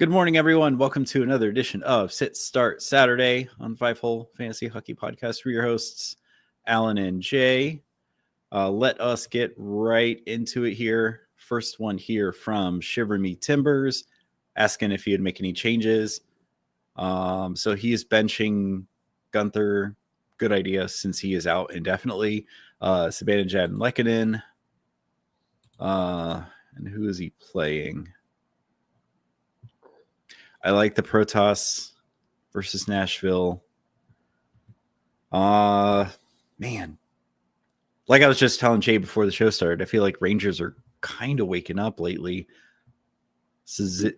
Good morning, everyone. Welcome to another edition of Sit Start Saturday on Five Hole Fantasy Hockey Podcast. We're your hosts, Alan and Jay. Let us get right into it here. First one here from Shiver Me Timbers, asking if he would make any changes. So he is benching Gunther. Good idea since he is out indefinitely. Zibanejad and Lehkonen. And who is he playing? I like the Protoss versus Nashville. Man. Like I was just telling Jay before the show started, I feel like Rangers are kind of waking up lately. I'm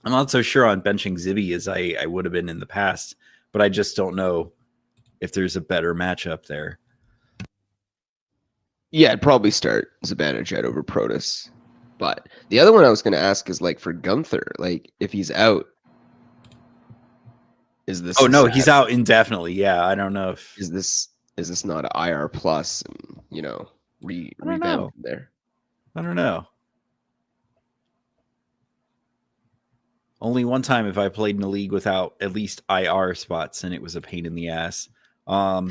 not so sure on benching Zibby as I would have been in the past, but I just don't know if there's a better matchup there. Yeah, I'd probably start Zibanejad over Protoss. But the other one I was going to ask is like for Gunther, like if he's out, is this? Oh no, he's out indefinitely. Yeah, I don't know if is this not an IR plus, and revamp from there. I don't know. Only one time have I played in a league without at least IR spots, and it was a pain in the ass. Sure.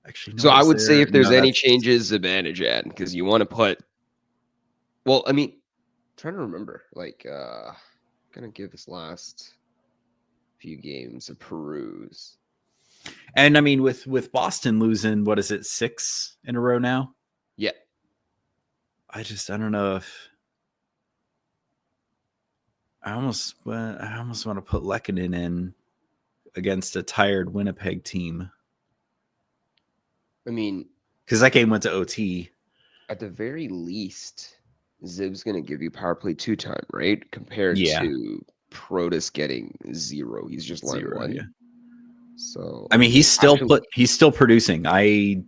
Actually, no, so I would say if there's any changes, Zibanejad, because you want to put. Well, I mean, I'm trying to remember. Like, gonna give this last few games a peruse. And I mean, with Boston losing, what is it, 6 in a row now? Yeah. I don't know if I almost want to put Lehkonen in against a tired Winnipeg team. I mean, because that game went to OT. At the very least, Zib's going to give you power play 2 time, right? Compared to Protoss getting 0. He's just line 1. Yeah. So I mean, he's still producing. I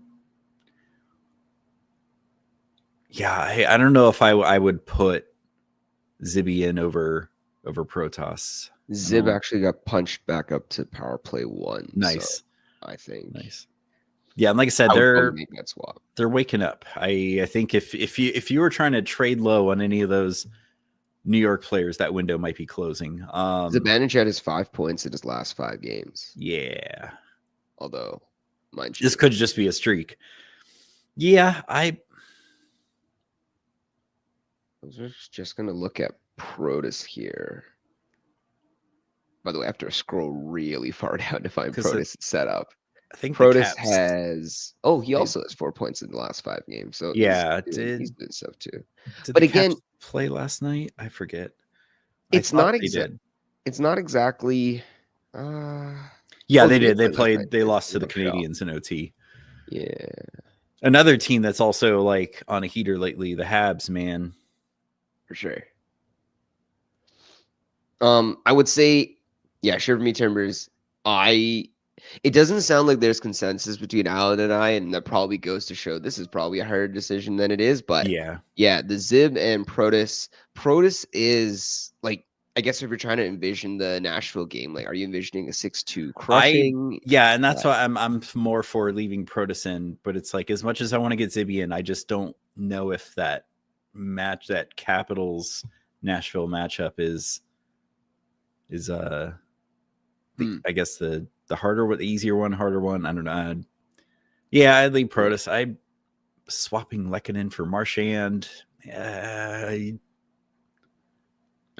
don't know if I would put Zibby in over Protoss. Zib actually got punched back up to power play 1. Nice. So I think. Nice. Yeah, and like I said, they're waking up. I think if you were trying to trade low on any of those New York players, that window might be closing. Zibanejad has 5 points in his last 5 games. Yeah. Although, mind you, this could just be a streak. Yeah, I was just gonna look at Protoss here. By the way, I have to scroll really far down to find Protoss set up. I think Protoss has. Oh, he also has 4 points in the last 5 games. So yeah, he's doing stuff too. But again, play last night. I forget. It's not exactly. It's not exactly. Yeah, they did. They played. They lost to the Canadians in OT. Yeah. Another team that's also like on a heater lately, the Habs, man. For sure. I would say, yeah, Shiver Me Timbers. It doesn't sound like there's consensus between Alan and I, and that probably goes to show this is probably a harder decision than it is. But yeah, the Zib and Protoss. Protoss is like, I guess if you're trying to envision the Nashville game, like, are you envisioning a 6-2 crushing? And that's why I'm more for leaving Protoss in. But it's like, as much as I want to get Zibby in, I just don't know if that Capitals Nashville matchup is I guess the harder, the easier one, harder one. I don't know. I'd leave Protoss. I'm swapping Lehkonen for Marchand. I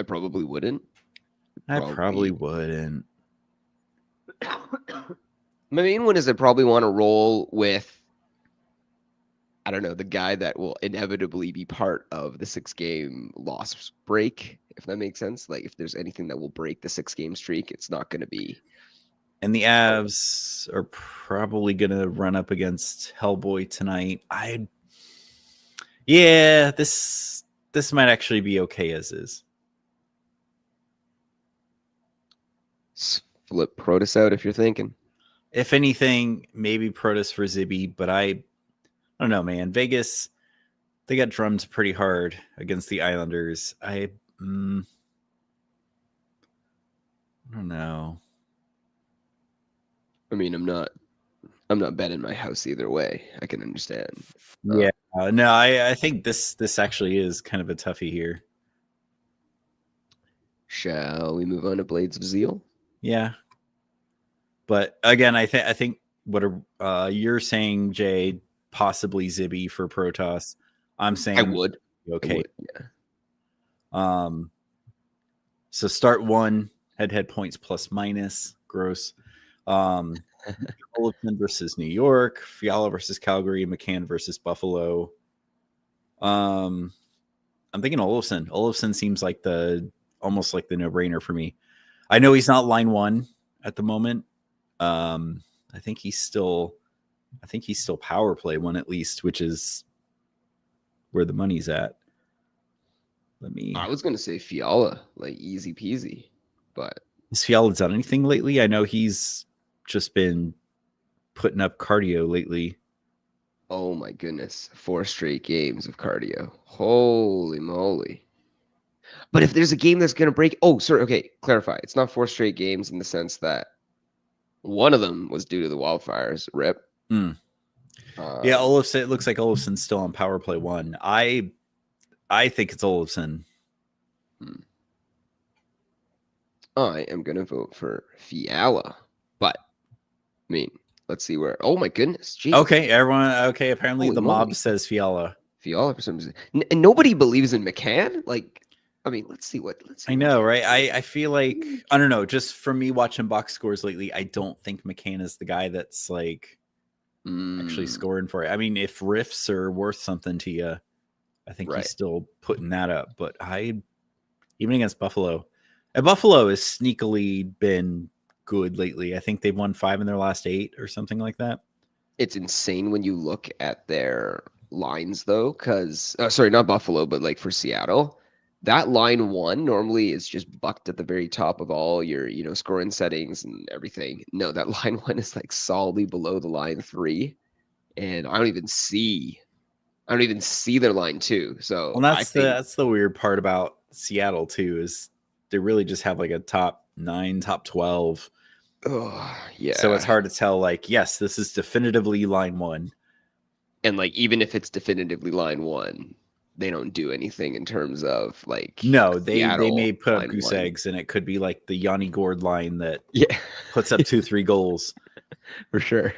probably wouldn't. I probably wouldn't. My main one is I probably want to roll with, I don't know, the guy that will inevitably be part of the 6-game loss break, if that makes sense. Like, if there's anything that will break the 6-game streak, it's not going to be. And the Avs are probably going to run up against Hellboy tonight. This might actually be okay as is. Flip Protoss out if you're thinking. If anything, maybe Protoss for Zibby, but I don't know, man. Vegas, they got drummed pretty hard against the Islanders. I don't know. I mean, I'm not betting my house either way. I can understand. Yeah, No, I think this actually is kind of a toughie here. Shall we move on to Blades of Zeal? Yeah. But again, I think what you're saying, Jay, possibly Zibby for Protoss. I'm saying I would. Okay. I would, yeah. So start one, head points plus minus. Gross. Olofsson versus New York, Fiala versus Calgary, McCann versus Buffalo. I'm thinking Olofsson. Olofsson seems like almost like the no-brainer for me. I know he's not line one at the moment. I think he's still power play one at least, which is where the money's at. I was gonna say Fiala, like easy peasy, but has Fiala done anything lately? I know he's just been putting up cardio lately. Oh my goodness, 4 straight games of cardio. Holy moly. But if there's a game that's gonna break, oh, sorry, okay, clarify. It's not 4 straight games in the sense that one of them was due to the wildfires. Rip. Yeah, Olofsson. It looks like Olofsson's still on power play one. I think it's Olofsson. I am gonna vote for Fiala, but I mean, let's see where. Oh my goodness, Jesus. Okay, everyone. Okay, apparently Holy the moly. mob says Fiala. Fiala for some reason, and nobody believes in McCann. Like, I mean, let's see. I know, right? I feel like I don't know. Just from me watching box scores lately, I don't think McCann is the guy that's like actually scoring for it. I mean, if riffs are worth something to you, I think he's still putting that up. But even against Buffalo, and Buffalo has sneakily been good lately. I think they've won 5 in their last 8 or something like that. It's insane when you look at their lines, though, because sorry, not Buffalo, but like for Seattle, that line 1 normally is just bucked at the very top of all your, scoring settings and everything. No, that line 1 is like solidly below the line 3, and I don't even see their line 2. So that's the weird part about Seattle too, is they really just have like a top 9, top 12. Oh, yeah. So it's hard to tell, like, yes, this is definitively line 1. And like, even if it's definitively line 1, they don't do anything in terms of like. No, they may put up goose eggs, and it could be like the Yanni Gord line that puts up 2-3 goals for sure.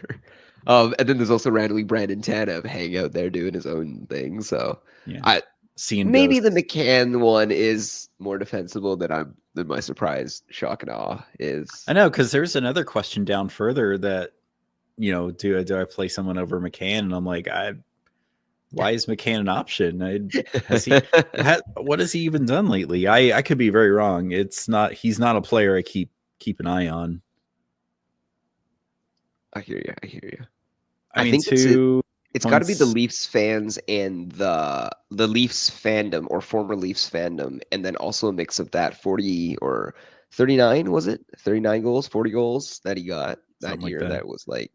And then there's also randomly Brandon Tanev hanging out there doing his own thing. So yeah, maybe the McCann one is more defensible than my surprise shock and awe is. I know, because there's another question down further that, do I play someone over McCann? And I'm like, why is McCann an option? What has he even done lately? I could be very wrong. He's not a player I keep an eye on. I hear you. I mean, it's got to be the Leafs fans and the Leafs fandom or former Leafs fandom, and then also a mix of that 40 or 39, was it? 39 goals, 40 goals that he got that year. That was like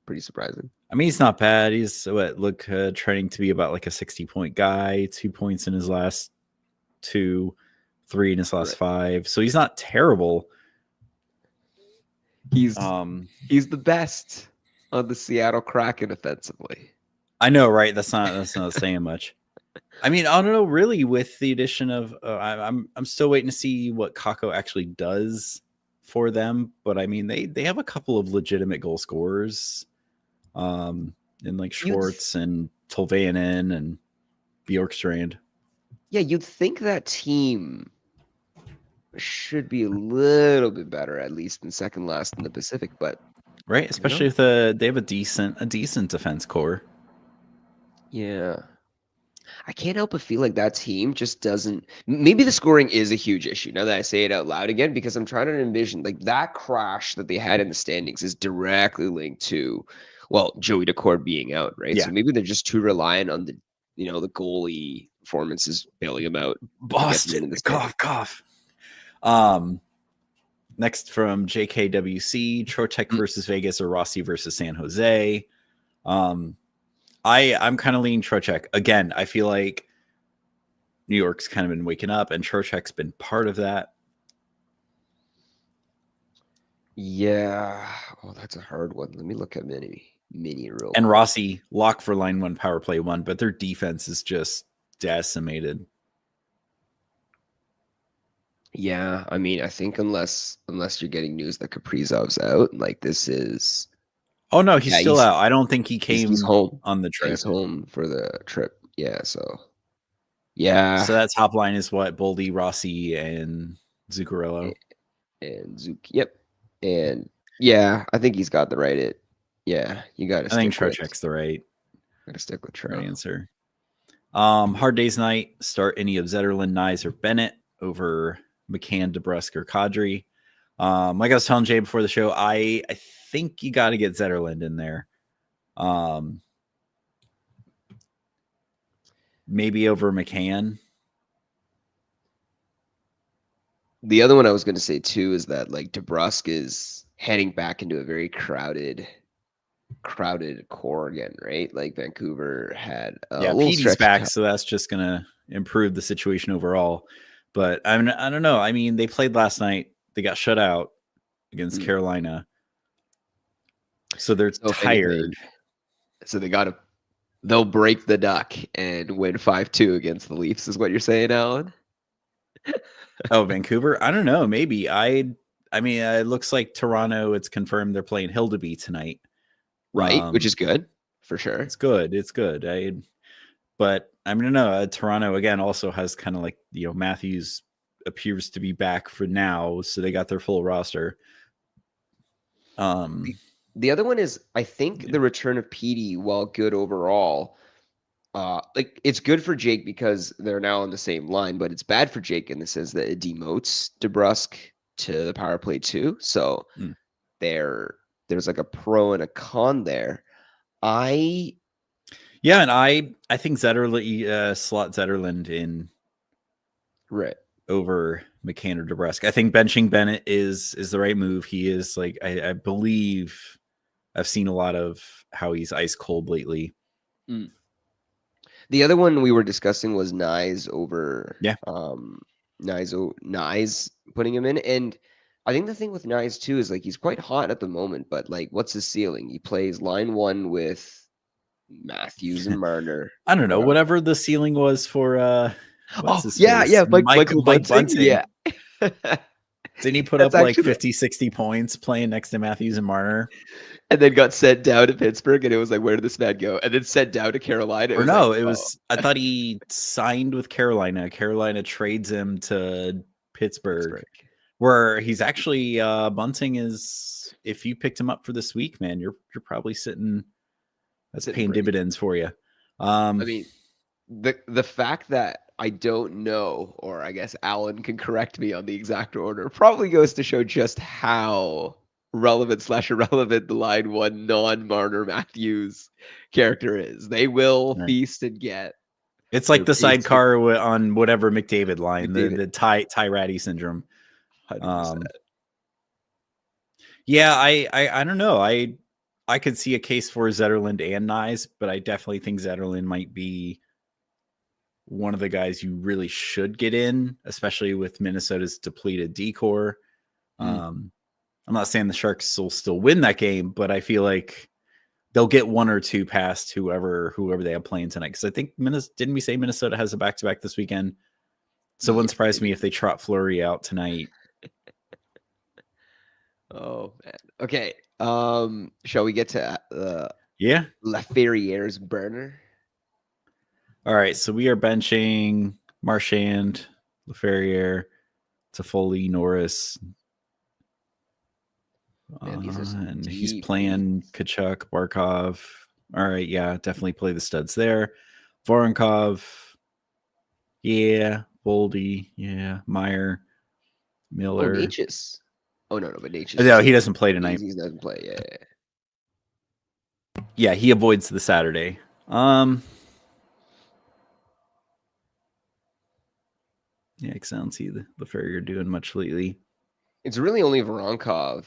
pretty surprising. I mean, he's not bad. He's trending to be about like a 60-point guy, 2 points in his last 2, 3 in his last 5. So he's not terrible. He's the best on the Seattle Kraken offensively. I know, right? That's not saying much. I mean, I don't know, really, with the addition of I'm still waiting to see what Kakko actually does for them. But I mean, they have a couple of legitimate goal scorers, in like Schwartz and Tolvanen and Bjorkstrand. Yeah, you'd think that team should be a little bit better, at least in second last in the Pacific, but right, especially if they have a decent defense core. Yeah, I can't help but feel like that team just doesn't. Maybe the scoring is a huge issue now that I say it out loud again, because I'm trying to envision like that crash that they had in the standings is directly linked to, well, Joey Daccord being out, right? Yeah. So maybe they're just too reliant on the goalie performances bailing them out. Boston, cough. Next from JKWC, Trocheck versus Vegas or Rossi versus San Jose. I'm kind of leaning Trocheck. Again, I feel like New York's kind of been waking up, and Trocheck's been part of that. Yeah. Oh, that's a hard one. Let me look at many. mini real and quick. Rossi lock for line 1, power play 1, but their defense is just decimated. Yeah, I mean, I think unless you're getting news that Kaprizov's out, like this is. Oh no, he's still out. I don't think he came he's home on the trip. He's home for the trip. Yeah, so yeah. So that top line is what? Boldy, Rossi, and Zuccarello. And Zook. Yep. And yeah, I think he's got the right it. Yeah, you got to. I think Trocheck's the right. Got to stick with right answer. Hard days night. Start any of Zetterlund, Nyes, or Bennett over McCann, DeBrusk, or Kadri. Like I was telling Jay before the show, I think you got to get Zetterlund in there. Maybe over McCann. The other one I was going to say too is that like DeBrusk is heading back into a very crowded core again, right? Like Vancouver had a little Petey's back, so that's just going to improve the situation overall. But I don't know. I mean, they played last night. They got shut out against Carolina. So they're tired. So they'll break the duck and win 5-2 against the Leafs is what you're saying, Alan? Oh, Vancouver? I don't know. Maybe. I mean, it looks like Toronto, it's confirmed they're playing Hildeby tonight. Right, which is good, for sure. It's good. But I mean, no, Toronto, again, also has kind of like, Matthews appears to be back for now, so they got their full roster. The other one is, I think the return of Petey, while good overall, like it's good for Jake because they're now on the same line, but it's bad for Jake in the sense that it demotes DeBrusk to the power play too. So there's like a pro and a con there. And I think Zetterlund, slot Zetterlund in over McCann or DeBrusk. I think benching Bennett is the right move. He is like, I believe I've seen a lot of how he's ice cold lately. The other one we were discussing was Nyes over Nyes putting him in. And I think the thing with Nyes too is like he's quite hot at the moment, but like what's his ceiling? He plays line 1 with Matthews and Marner. I don't know, whatever the ceiling was for Michael Bunting. Yeah. Didn't he put up like 50, 60 points playing next to Matthews and Marner? And then got sent down to Pittsburgh, and it was like, where did this man go? And then sent down to Carolina. I thought he signed with Carolina. Carolina trades him to Pittsburgh. Where he's actually Bunting is. If you picked him up for this week, man, you're probably sitting. That's paying dividends for you. I mean, the fact that I don't know, or I guess Alan can correct me on the exact order, probably goes to show just how relevant/irrelevant the line 1 non-Marner Matthews character is. They will feast and get. It's like the sidecar on whatever McDavid line, the Ty Ratty syndrome. 100%. Yeah, I don't know. I could see a case for Zetterlund and Nyes, but I definitely think Zetterlund might be one of the guys you really should get in, especially with Minnesota's depleted D-core. I'm not saying the Sharks will still win that game, but I feel like they'll get 1 or 2 past whoever they have playing tonight. Because I think didn't we say Minnesota has a back-to-back this weekend? So it wouldn't surprise me if they trot Fleury out tonight. Oh man. Okay. Shall we get to Laferriere's burner? All right, so we are benching Marchand, Laferriere, Toffoli, Norris. And he's playing Kachuk, Barkov. All right, yeah, definitely play the studs there. Voronkov, yeah. Boldy, yeah. Meyer, Miller. Natchez. Oh no, but Natchez. No, he doesn't play tonight. He doesn't play. Yeah. Yeah, he avoids the Saturday. Yeah, because I don't see the Laferriere doing much lately. It's really only Voronkov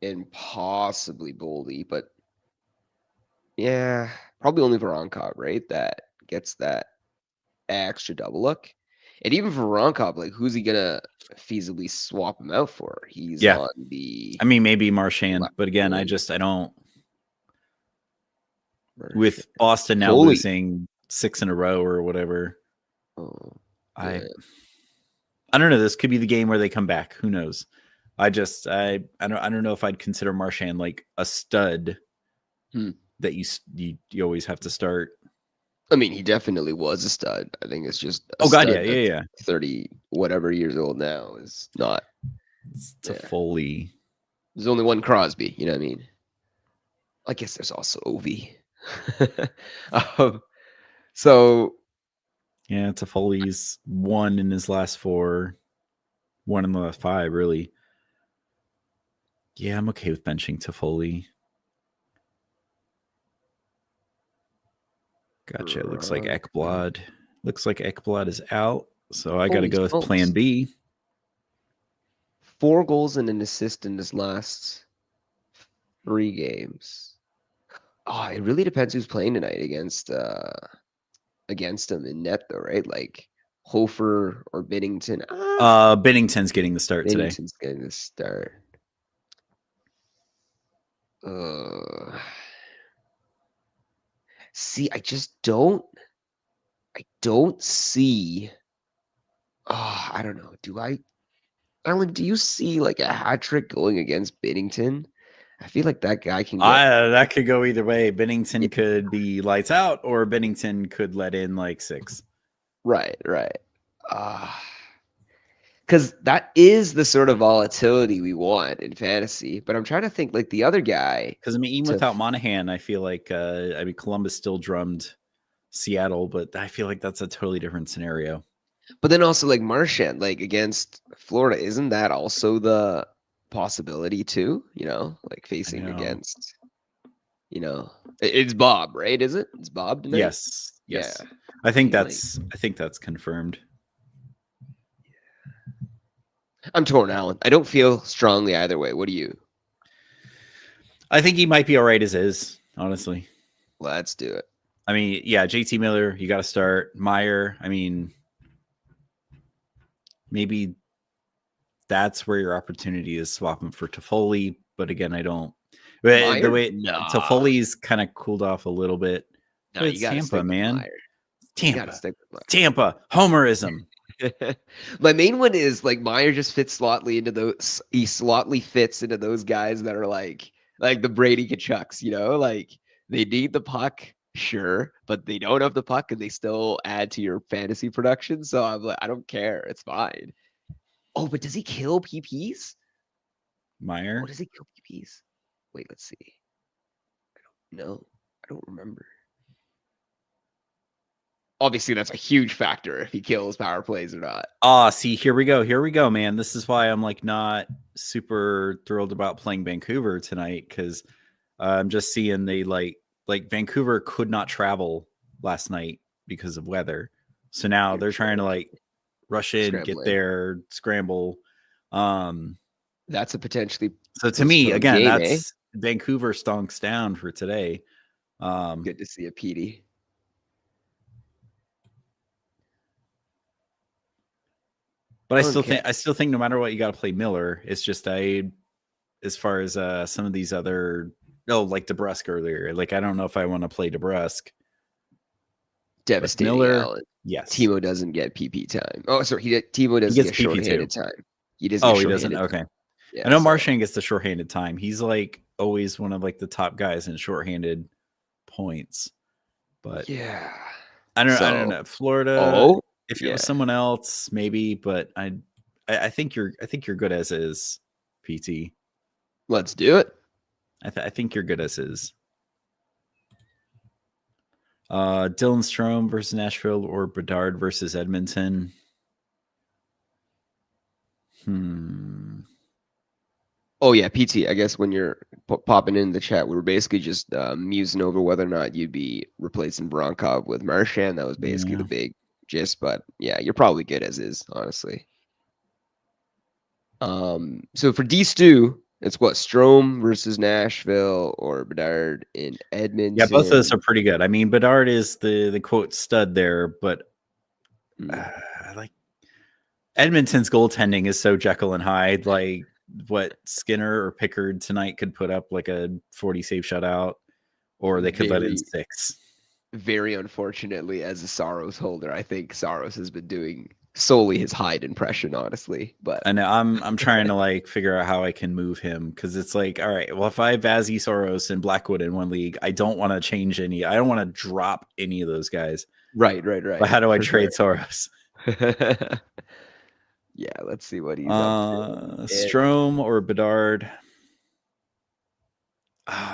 and possibly Boldy, but yeah, probably only Voronkov, right? That gets that extra double look. And even for Voronkov, like who's he gonna feasibly swap him out for? He's on the. I mean, maybe Marchand, but again, I don't. with Boston now losing 6 in a row or whatever. Oh, yeah. I don't know. This could be the game where they come back. Who knows? I don't know if I'd consider Marchand like a stud that you always have to start. I mean, he definitely was a stud. I think it's just yeah. 30 whatever years old now is not. It's Toffoli. There's only one Crosby. You know what I mean? I guess there's also Ovi. So yeah, Toffoli's 1 in his last 4, 1 in the last 5, really. Yeah, I'm okay with benching Toffoli. Gotcha. It looks like Ekblad. Looks like Ekblad is out, so I got to go with plan B. 4 goals and an assist in his last 3 games. Oh, it really depends who's playing tonight against him in net, though, right? Like Hofer or Binnington. Binnington's getting the start today. Binnington's getting the start. See, I don't see. Oh, I don't know. Alan, do you see like a hat trick going against Binnington? I feel like that guy can. That could go either way. Binnington could be lights out, or Binnington could let in like 6. Right. Because that is the sort of volatility we want in fantasy. But I'm trying to think like the other guy. Because I mean, even without Monahan, I feel like Columbus still drummed Seattle, but I feel like that's a totally different scenario. But then also like Marchand, like against Florida, isn't that also the possibility too? You know, like facing against, it's Bob, right? Is it? It's Bob tonight? Yes. Yeah. I think that's confirmed. I'm torn, Alan. I don't feel strongly either way. What do you? I think he might be all right as is, honestly. Let's do it. I mean, yeah, JT Miller, you got to start. Meyer, I mean, maybe that's where your opportunity is swapping for Toffoli. But again, I don't. Meyer? The way Toffoli's kind of cooled off a little bit. No, you got Tampa, man. Tampa, homerism. My main one is like Meyer just fits Slotley into those. He Slotley fits into those guys that are like the Brady Kachucks. Like they need the puck, sure, but they don't have the puck, and they still add to your fantasy production. So I'm like, I don't care. It's fine. Oh, but does he kill PPs? Meyer? Oh, does he kill PPs? Wait, let's see. I don't know. I don't remember. Obviously, that's a huge factor if he kills power plays or not. See, here we go, man. This is why I'm like not super thrilled about playing Vancouver tonight, because I'm just seeing they like Vancouver could not travel last night because of weather. So now they're trying to like rush in, get there, scramble. That's a potentially. So to me, again, that's Vancouver stonks down for today. Good to see a PD. But I still think no matter what, you got to play Miller. It's just as far as some of these other like DeBrusk earlier. Like I don't know if I want to play DeBrusk. Devastating. Miller, Alan. Yes. Timo doesn't get PP time. Oh, sorry. Timo doesn't get shorthanded time. He doesn't. Okay. Yeah, I know Marchand gets the shorthanded time. He's like always one of like the top guys in shorthanded points. But yeah, I don't know. Florida. If it was someone else, maybe, but I think you're good as is, PT. Let's do it. I think you're good as is. Dylan Strome versus Nashville or Bedard versus Edmonton. Oh yeah, PT. I guess when you're popping in the chat, we were basically just musing over whether or not you'd be replacing Voronkov with Marchand. That was basically the big gist. But yeah, you're probably good as is, honestly. So for D-Stew, it's what, Strome versus Nashville or Bedard in Edmonton? Yeah, both of those are pretty good. I mean, Bedard is the quote stud there, but like Edmonton's goaltending is so Jekyll and Hyde. Like what Skinner or Pickard tonight could put up like a 40 save shutout, or they could let in 6. Very unfortunately, as a Saros holder, I think Saros has been doing solely his Hyde impression, honestly. But I know I'm trying to like figure out how I can move him, because it's like, all right, well, if I have Vazzy, Saros, and Blackwood in one league, I don't want to change any. I don't want to drop any of those guys. Right. But how do I trade Saros? Yeah, let's see what he's up to. Strome or Bedard?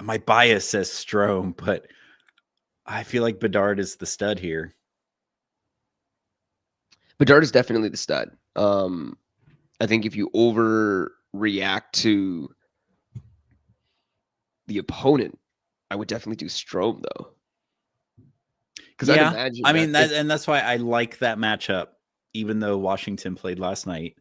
My bias says Strome, but I feel like Bedard is the stud here. Bedard is definitely the stud. I think if you overreact to the opponent, I would definitely do Strome though. Because yeah, I mean that's why I like that matchup, even though Washington played last night.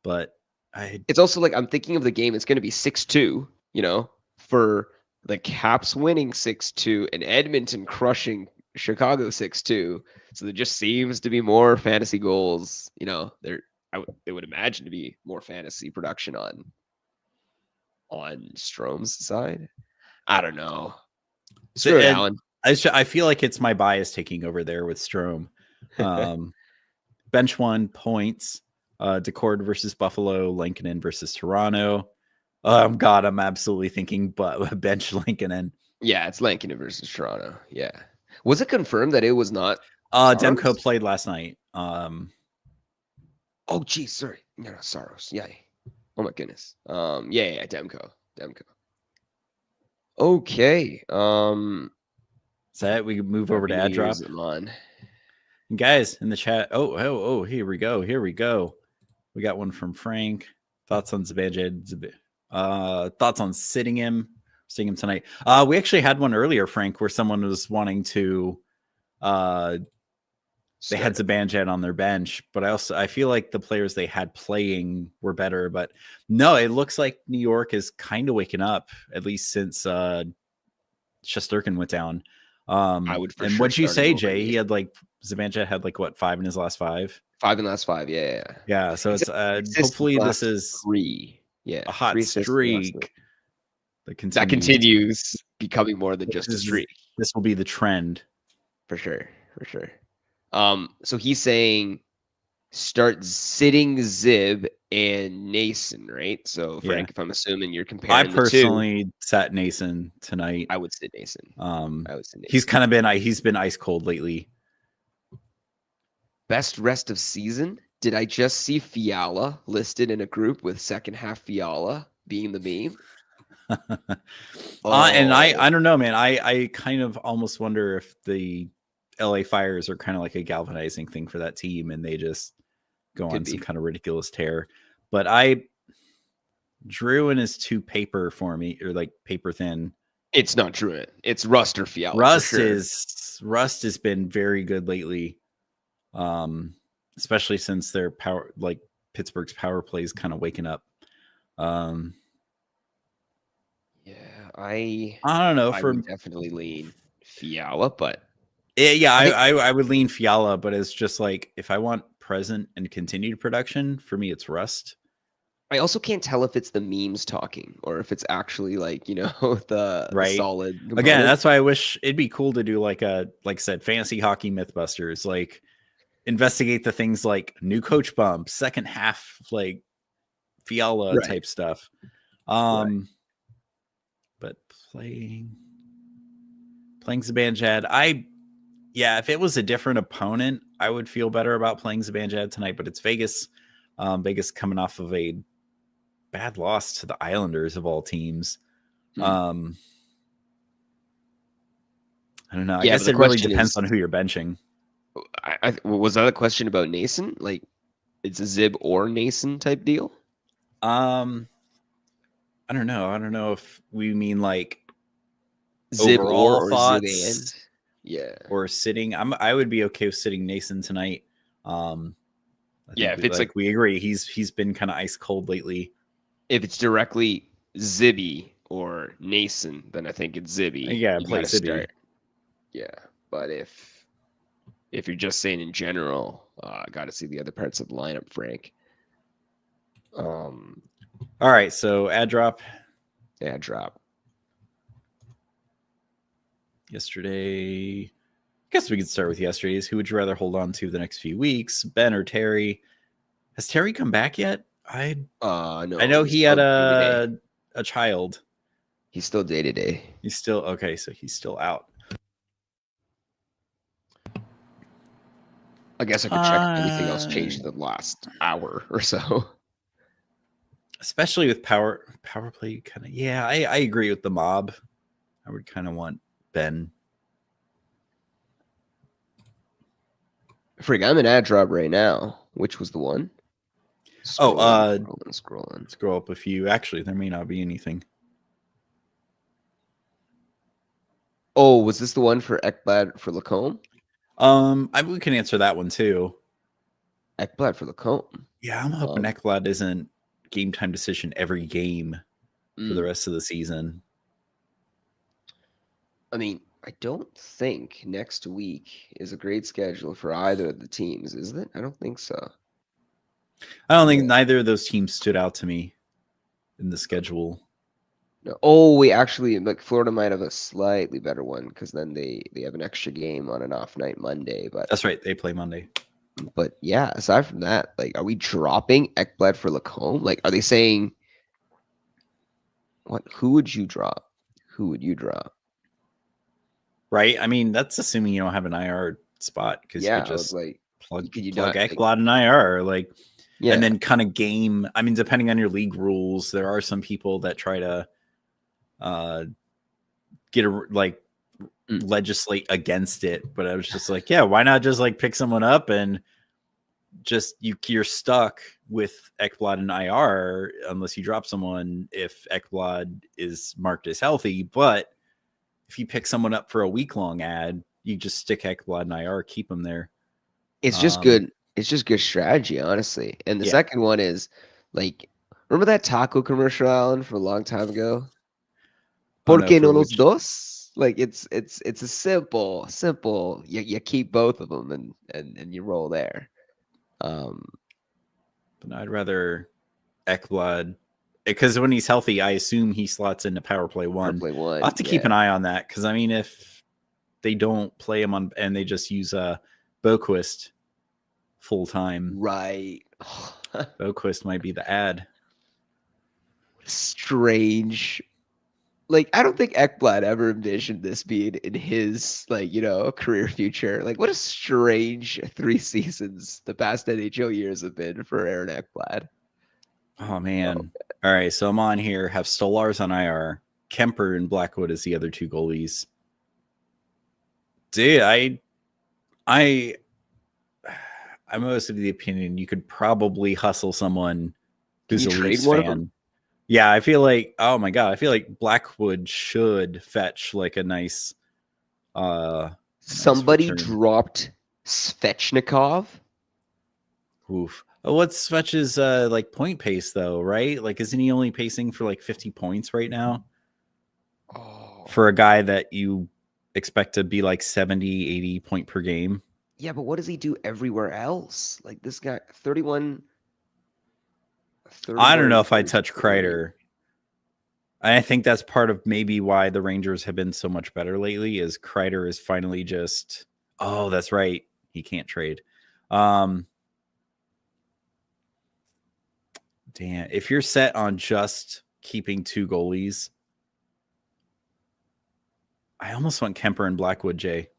But it's also like I'm thinking of the game. It's going to be 6-2. You know, for the Caps winning 6-2 and Edmonton crushing Chicago 6-2. So there just seems to be more fantasy goals. You know, they would imagine to be more fantasy production on Strome's side. I don't know. Screw it, Alan. I feel like it's my bias taking over there with Strome. Bench 1 points. Decord versus Buffalo, Lankinen versus Toronto. God, I'm absolutely thinking bench Lankinen. Yeah, it's Lankinen versus Toronto. Yeah. Was it confirmed that it was not? Demko played last night. Oh, geez, sorry. No, Saros. Yeah. Oh my goodness. Yeah, Demko. Okay. So that we move over to ad drop. Guys in the chat. Oh, here we go. We got one from Frank. Thoughts on Zibanejad? Thoughts on sitting him tonight? We actually had one earlier, Frank, where someone was wanting to they had Zibanejad on their bench, but I feel like the players they had playing were better. But no, it looks like New York is kind of waking up, at least since Shesterkin went down. I would for and sure what'd you say, Jay? He had like Zibanejad had like what, 5 in his last 5? 5 in the last 5, yeah. So it's hopefully this is 3. Yeah, a hot streak that continues becoming more than just a streak. This will be the trend for sure. So he's saying start sitting Zib and Nason, right? So Frank, if I'm assuming you're comparing, I personally sat Nason tonight. I would sit Nason. He's kind of been ice cold lately. Best rest of season? Did I just see Fiala listed in a group with second half Fiala being the meme? And I don't know, man. I kind of almost wonder if the LA Fires are kind of like a galvanizing thing for that team, and they just go on some kind of ridiculous tear. But Drouin is too paper for me, or like paper thin. It's not Drouin. It's Rust or Fiala. Rust has been very good lately. Especially since their power, like Pittsburgh's power play is kind of waking up. Yeah, I don't know. I would definitely lean Fiala, but I would lean Fiala, but it's just like if I want present and continued production, for me it's Rust. I also can't tell if it's the memes talking or if it's actually like, the solid component. Again, that's why I wish it'd be cool to do like I said, fantasy hockey Mythbusters, like investigate the things like new coach bump, second half, like Fiala type stuff. But playing Zibanejad, if it was a different opponent, I would feel better about playing Zibanejad tonight, but it's Vegas. Vegas coming off of a bad loss to the Islanders of all teams. I don't know. I guess it really depends on who you're benching. Was that a question about Nason? Like, it's a Zib or Nason type deal? I don't know. I don't know if we mean like Zib overall or thoughts, yeah, or sitting. I would be okay with sitting Nason tonight. If it's like we agree, he's been kind of ice cold lately. If it's directly Zibby or Nason, then I think it's Zibby. Yeah, play Zibby. Yeah, but if you're just saying in general, I got to see the other parts of the lineup, Frank. All right, so ad drop. Ad drop. Yesterday, I guess we could start with yesterday's. Who would you rather hold on to the next few weeks, Ben or Terry? Has Terry come back yet? No. I know he had a child. He's still day-to-day. He's still okay, so he's still out. I guess I could check if anything else changed in the last hour or so. Especially with power play, kind of. Yeah, I agree with the mob. I would kind of want Ben. Frig, I'm an ad drop right now. Which was the one? Scrolling. Scroll up a few. Actually, there may not be anything. Oh, was this the one for Ekblad for Lacombe? We can answer that one too. Ekblad for Lacombe. Yeah, I'm hoping Ekblad isn't game time decision every game for the rest of the season. I mean, I don't think next week is a great schedule for either of the teams, is it? I don't think so. I don't think neither of those teams stood out to me in the schedule. No. Oh, wait, actually, like Florida might have a slightly better one because then they have an extra game on an off night Monday. But that's right, they play Monday. But yeah, aside from that, like, are we dropping Ekblad for Lacombe? Like, are they saying what? Who would you drop? Who would you drop? Right. I mean, that's assuming you don't have an IR spot because you just like plug Ekblad in IR, like, and then kind of game. I mean, depending on your league rules, there are some people that try to legislate against it. But I was just like, yeah, why not just like pick someone up and just you're stuck with Ekblad and IR unless you drop someone if Ekblad is marked as healthy. But if you pick someone up for a week-long ad, you just stick Ekblad and IR, keep them there. It's just good. It's just good strategy, honestly. And the second one is like, remember that taco commercial, Alan, from a long time ago? ¿Por qué no los dos? Like it's a simple. You keep both of them and you roll there. But I'd rather Ekblad because when he's healthy, I assume he slots into power play one. I'll have to keep an eye on that because I mean, if they don't play him on and they just use Boquist full time, right? Boquist might be the ad. Strange. Like, I don't think Ekblad ever envisioned this being in his, like, career future. Like, what a strange 3 seasons the past NHL years have been for Aaron Ekblad. Oh, man. All right, so I'm on here. Have Stolarz on IR. Kemper and Blackwood as the other 2 goalies. Dude, I'm most of the opinion you could probably hustle someone who's a Leafs fan. Yeah, I feel like, oh my God, I feel like Blackwood should fetch like a nice somebody dropped Svechnikov. Oof. What's Svetch's like point pace though, right? Like, isn't he only pacing for like 50 points right now? Oh. For a guy that you expect to be like 70, 80 point per game. Yeah, but what does he do everywhere else? Like this guy, 31. I don't know if I touch Kreider. I think that's part of maybe why the Rangers have been so much better lately is Kreider is finally just, oh, that's right. He can't trade. Damn. If you're set on just keeping 2 goalies, I almost want Kemper and Blackwood, Jay.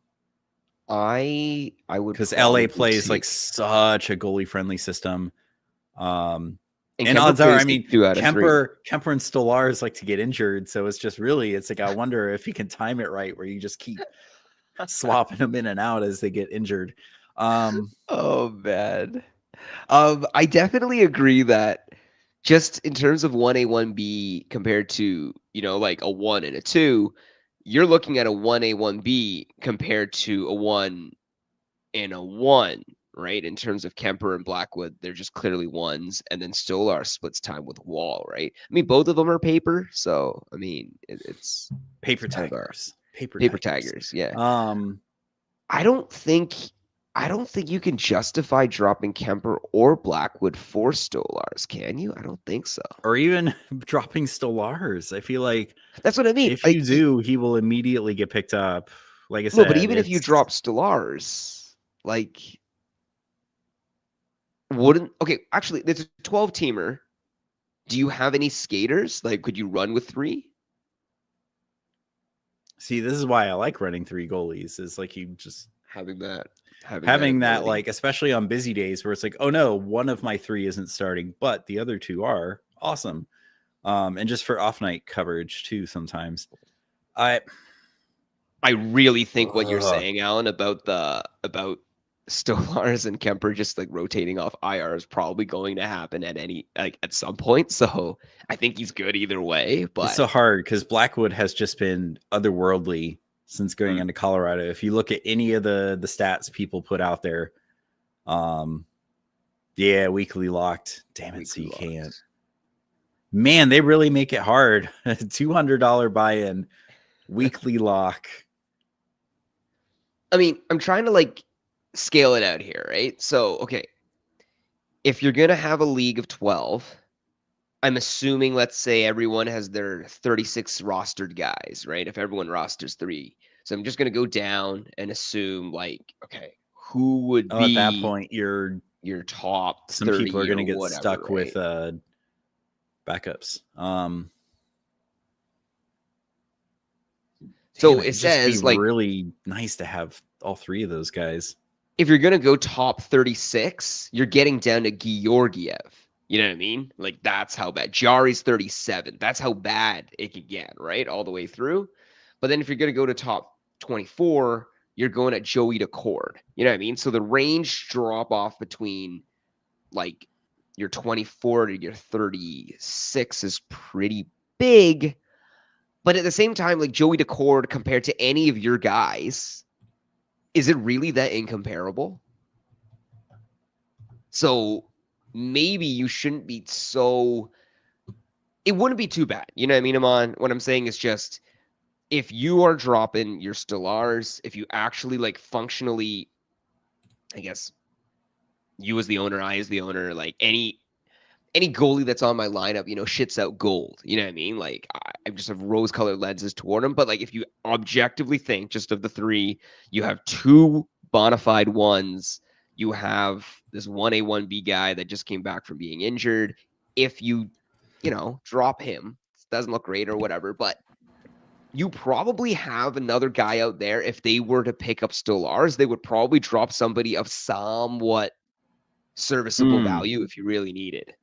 I would, because LA plays like such a goalie friendly system. And odds are, I mean, Kemper and Stolarz like to get injured, so it's just really, it's like I wonder if you can time it right, where you just keep swapping them in and out as they get injured. Oh man, I definitely agree that just in terms of 1A, 1B compared to like a 1 and a 2, you're looking at a 1A, 1B compared to a 1 and a 1. Right, in terms of Kemper and Blackwood, they're just clearly 1s, and then Stolarz splits time with Wall. Right, I mean, both of them are paper, so I mean, it's paper tigers, paper tigers. Yeah. I don't think I don't think you can justify dropping Kemper or Blackwood for Stolarz, can you? I don't think so. Or even dropping Stolarz. I feel like that's what I mean. If you do, he will immediately get picked up. Like I said, no, but even if you drop Stolarz, like, wouldn't okay? Actually, there's a 12-teamer. Do you have any skaters? Like, could you run with 3? See, this is why I like running 3 goalies. Is like you just having that like, especially on busy days where it's like, oh no, one of my 3 isn't starting, but the other 2 are. Awesome. And just for off night coverage too. Sometimes I really think what you're saying, Alan, about Stolarz and Kemper just like rotating off IR is probably going to happen at some point. So I think he's good either way. But it's so hard because Blackwood has just been otherworldly since going into Colorado. If you look at any of the stats people put out there, weekly locked. Damn it, weekly so you locked. Can't. Man, they really make it hard. $200 buy-in, weekly lock. I mean, I'm trying to like scale it out here, right? So, okay, if you're going to have a league of 12, I'm assuming, let's say everyone has their 36 rostered guys, right? If everyone rosters 3. So I'm just going to go down and assume like, okay, who would be at that point your top some 30 people are going to get whatever, stuck right? with backups. So it says like really nice to have all 3 of those guys. If you're gonna go top 36, you're getting down to Georgiev. You know what I mean? Like that's how bad. Jari's 37. That's how bad it could get, right? All the way through. But then if you're gonna go to top 24, you're going at Joey Daccord. You know what I mean? So the range drop off between like your 24 to your 36 is pretty big. But at the same time, like Joey Daccord compared to any of your guys, is it really that incomparable? So maybe you shouldn't be so. It wouldn't be too bad. You know what I mean, Amon? What I'm saying is just if you are dropping your Stolarz, if you actually like functionally, I guess you as the owner, I as the owner, like any goalie that's on my lineup, shits out gold. You know what I mean? Like I just have rose-colored lenses toward him. But like if you objectively think just of the 3, you have 2 bona fide ones. You have this 1A, 1B guy that just came back from being injured. If you drop him, it doesn't look great or whatever, but you probably have another guy out there. If they were to pick up Stolarz, they would probably drop somebody of somewhat serviceable value if you really need it.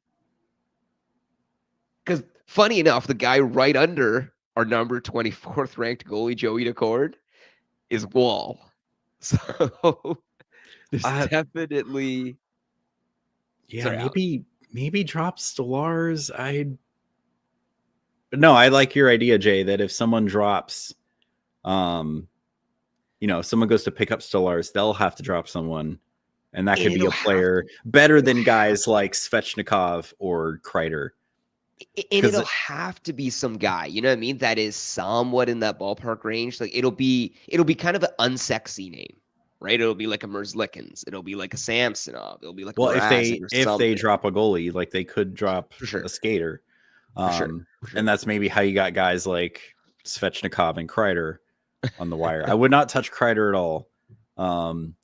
Because funny enough, the guy right under our number 24th ranked goalie, Joey Daccord, is Wall. So there's definitely. Yeah, sorry, maybe drop Stolarz. No, I like your idea, Jay, that if someone drops, if someone goes to pick up Stolarz, they'll have to drop someone. And that could be a player better than guys like Svechnikov or Kreider. And it'll have to be some guy, you know what I mean? That is somewhat in that ballpark range. Like it'll be kind of an unsexy name, right? It'll be like a Merzlikins. It'll be like a Samsonov. It'll be like if they drop a goalie, like they could drop a skater. For sure. And that's maybe how you got guys like Svechnikov and Kreider on the wire. I would not touch Kreider at all.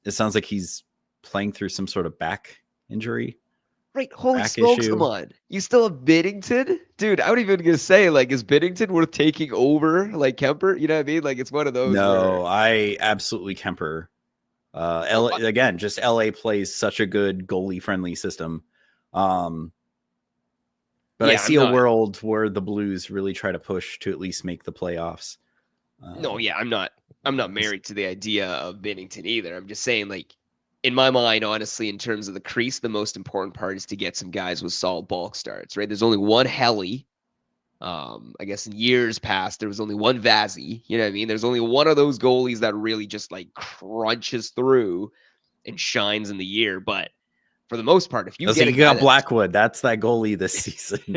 It sounds like he's playing through some sort of back injury. Right, holy smokes, come on. You still have Binnington? Dude, I was even going to say, like, is Binnington worth taking over, like, Kemper? You know what I mean? Like, it's one of those. No, I absolutely Kemper. Again, just LA plays such a good goalie-friendly system. But I see a world where the Blues really try to push to at least make the playoffs. I'm not married to the idea of Binnington either. I'm just saying, like, in my mind, honestly, in terms of the crease, the most important part is to get some guys with solid bulk starts, right? There's only one Helly. I guess in years past, there was only one Vazzy. You know what I mean? There's only one of those goalies that really just like crunches through and shines in the year. But for the most part, if you got Blackwood, that's that goalie this season.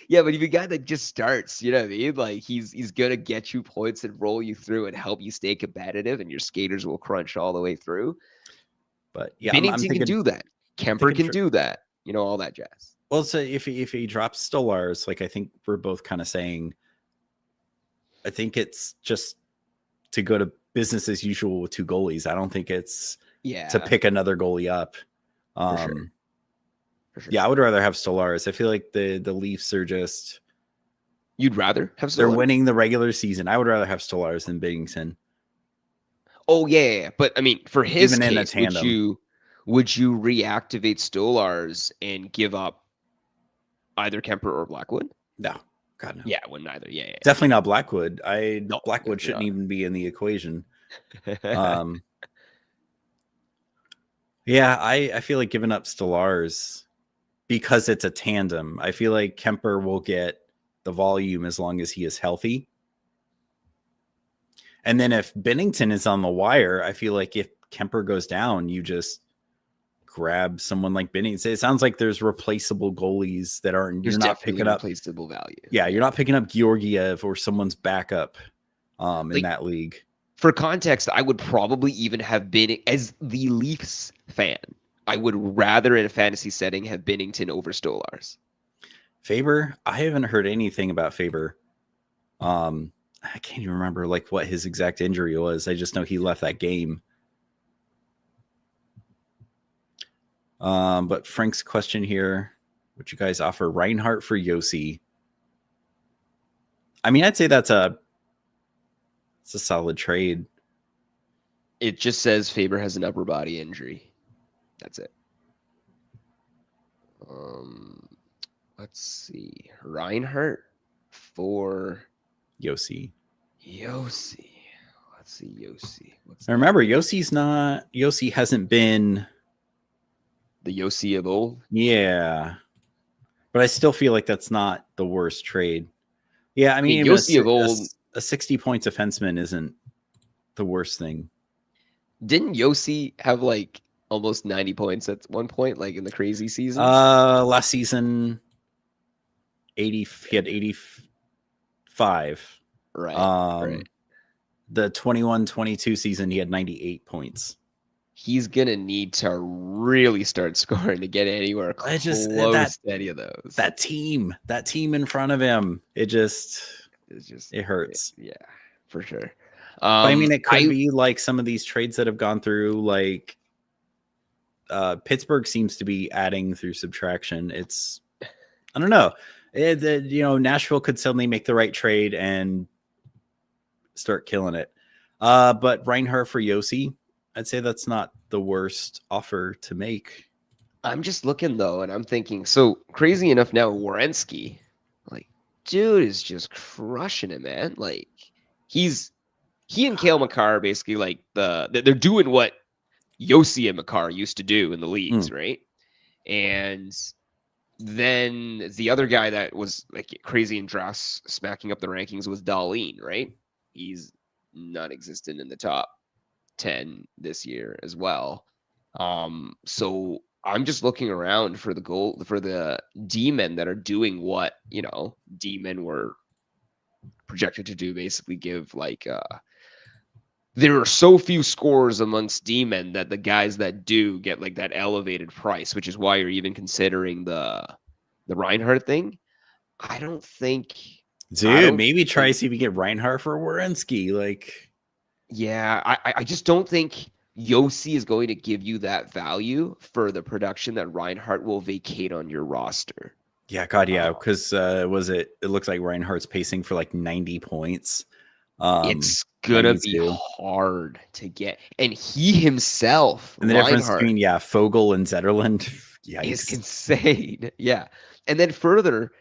Yeah, but if you got that just starts, you know what I mean? Like he's gonna get you points and roll you through and help you stay competitive, and your skaters will crunch all the way through. But yeah, I'm Binnington thinking, can do that. Kemper can do that. You know, all that jazz. Well, so if he drops Stolarz, like I think we're both kind of saying, I think it's just to go to business as usual with two goalies. I don't think it's to pick another goalie up. For sure. Yeah, I would rather have Stolarz. I feel like the Leafs are just. You'd rather have Stolarz? They're winning the regular season. I would rather have Stolarz than Binnington. Oh yeah, but I mean, for his Even case, in a tandem. would you reactivate Stolarz and give up either Kemper or Blackwood? No, God no. Yeah, well, neither. Yeah. Definitely not Blackwood. No, Blackwood shouldn't even be in the equation. Yeah, I feel like giving up Stolarz because it's a tandem. I feel like Kemper will get the volume as long as he is healthy. And then if Binnington is on the wire, I feel like if Kemper goes down, you just grab someone like Binnington. It sounds like there's replaceable goalies that aren't. You're not picking up replaceable value. Yeah, you're not picking up Georgiev or someone's backup in that league. For context, I would probably even have been, as the Leafs fan, I would rather in a fantasy setting have Binnington over Stolarz. Faber, I haven't heard anything about Faber. I can't even remember like what his exact injury was. I just know he left that game. But Frank's question here, would you guys offer Reinhart for Josi? I mean, I'd say it's a solid trade. It just says Faber has an upper body injury. That's it. Let's see. Reinhart for Josi. Let's see, Josi. I remember Josi hasn't been the Josi of old. Yeah. But I still feel like that's not the worst trade. Yeah, I mean, Josi of old, a 60-point defenseman isn't the worst thing. Didn't Josi have like almost 90 points at one point, like in the crazy season? Last season, he had 85. Right. Right. The 21-22 season, he had 98 points. He's gonna need to really start scoring to get anywhere close to any of those. That team in front of him, it hurts. Yeah, for sure. I mean, it could be like some of these trades that have gone through, like Pittsburgh seems to be adding through subtraction. I don't know. Nashville could suddenly make the right trade and start killing it. But Reinhart for Josi, I'd say that's not the worst offer to make. I'm just looking though, and I'm thinking, so crazy enough now, Werenski, like, dude is just crushing it, man. Like, he and Cale Makar basically like they're doing what Josi and Makar used to do in the leagues, right? And then the other guy that was like crazy in drafts, smacking up the rankings was Dahlin, right? He's non-existent in the top 10 this year as well. So I'm just looking around for the D-men that are doing what, D-men were projected to do, basically give like there are so few scores amongst D-men that the guys that do get like that elevated price, which is why you're even considering the Reinhart thing. I don't think, dude, maybe try see if you get Reinhart for Werenski. Like, yeah, I just don't think Josi is going to give you that value for the production that Reinhart will vacate on your roster. Yeah, God, yeah, because it looks like Reinhart's pacing for like 90 points. It's gonna be hard to get, and he himself, and the difference between Foegele and Zetterlund, is insane. Yeah, and then further,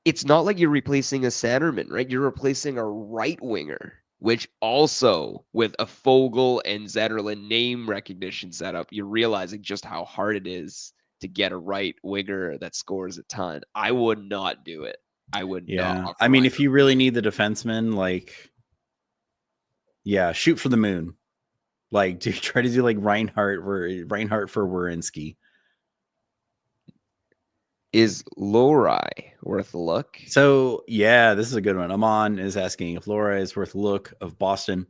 it's not like you're replacing a centerman, right? You're replacing a right winger, which also with a Foegele and Zetterlund name recognition setup, you're realizing just how hard it is to get a right winger that scores a ton. I would not do it. I would not. I mean, if you really need the defenseman, like, shoot for the moon. Like, try to do like Reinhart for Werenski. Is Lohrei worth a look? So this is a good one. Amon is asking if Lohrei is worth a look of Boston.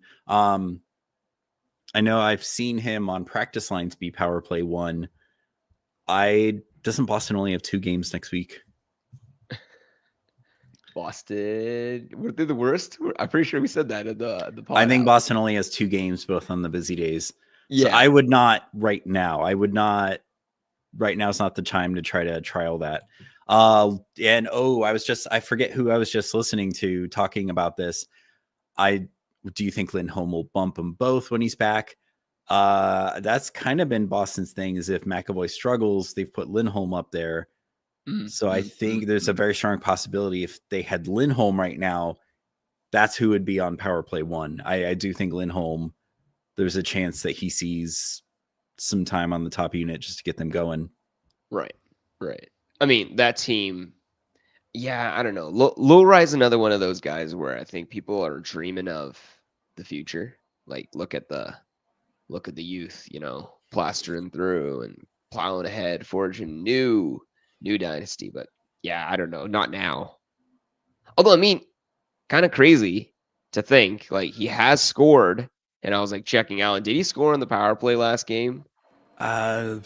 I know I've seen him on practice lines be power play 1. Doesn't Boston only have 2 games next week? Boston, were they the worst? I'm pretty sure we said that in the pod. I think Boston only has 2 games, both on the busy days. Yeah. So I would not right now. Right now is not the time to try to trial that. I forget who I was just listening to talking about this. Do you think Lindholm will bump them both when he's back? That's kind of been Boston's thing, is if McAvoy struggles, they've put Lindholm up there. So I think there's a very strong possibility if they had Lindholm right now, that's who would be on power play 1. I do think Lindholm, there's a chance that he sees some time on the top unit just to get them going. Right. I mean, that team, yeah, I don't know. Lohrei another one of those guys where I think people are dreaming of the future. Like, look at the youth, plastering through and plowing ahead, forging new dynasty. But yeah, I don't know, not now. Although, I mean, kind of crazy to think, like, he has scored, and I was like checking out. Did he score on the power play last game? I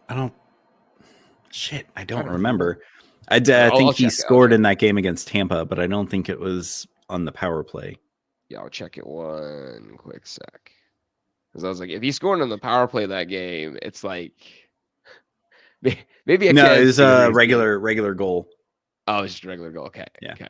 don't remember. I think he scored in that game against Tampa, but I don't think it was on the power play. Yeah, I'll check it one quick sec. Because I was like, if he scored on the power play that game, it's like maybe no, it was a regular goal. Oh, it's just a regular goal. Okay. Yeah. Okay.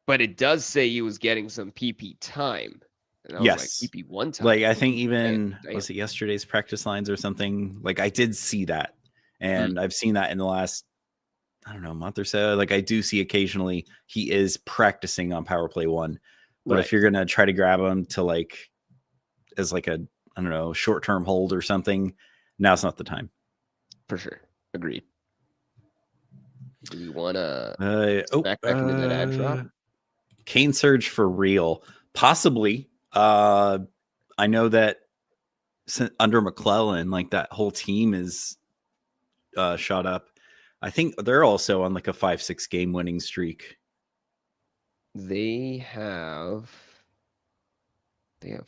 But it does say he was getting some PP time. And I was like, PP 1 time. Like, I think even was it yesterday's practice lines or something? Like, I did see that, and I've seen that in the last, I don't know, month or so. Like, I do see occasionally he is practicing on power play 1, but if you're gonna try to grab him to, like, as like a, I don't know, short-term hold or something, now's not the time. For sure. Agreed. Do we want to back into that ad drop? Kane surge for real? Possibly. I know that under McClellan, like, that whole team is shot up. I think they're also on like a 5-6 game winning streak. They have